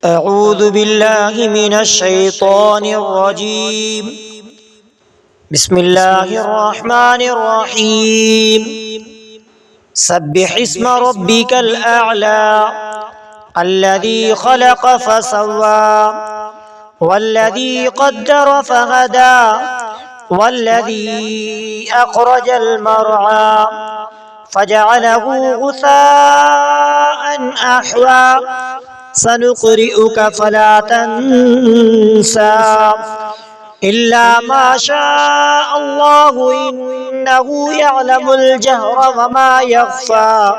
أعوذ بالله من الشيطان الرجيم. بسم الله الرحمن الرحيم. سبح اسم ربك الأعلى الذي خلق فسوى والذي قدر فهدى والذي أخرج المرعى فجعله غثاء أحوى سنقرئك فلا تنسى إلا ما شاء الله إنه يعلم الجهر وما يخفى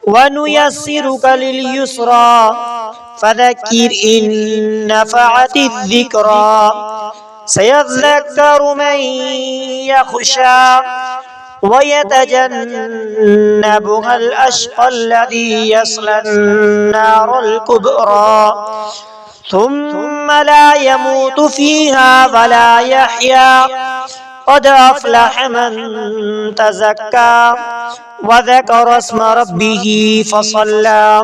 ونيسرك لليسرى فذكر إن نفعت الذكرى سيذكر من يخشى ويتجنبها الأشقى الذي يصلى النار الكبرى ثم لا يموت فيها ولا يحيا قد أفلح من تزكى وذكر اسم ربه فصلى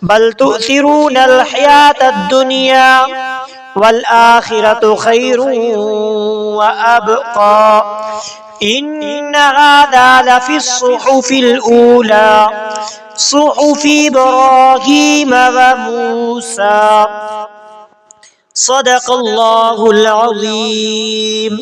بل تؤثرون الحياة الدنيا والآخرة خير وأبقى إن هذا لفي الصحف الأولى صحف إبراهيم وموسى. صدق الله العظيم.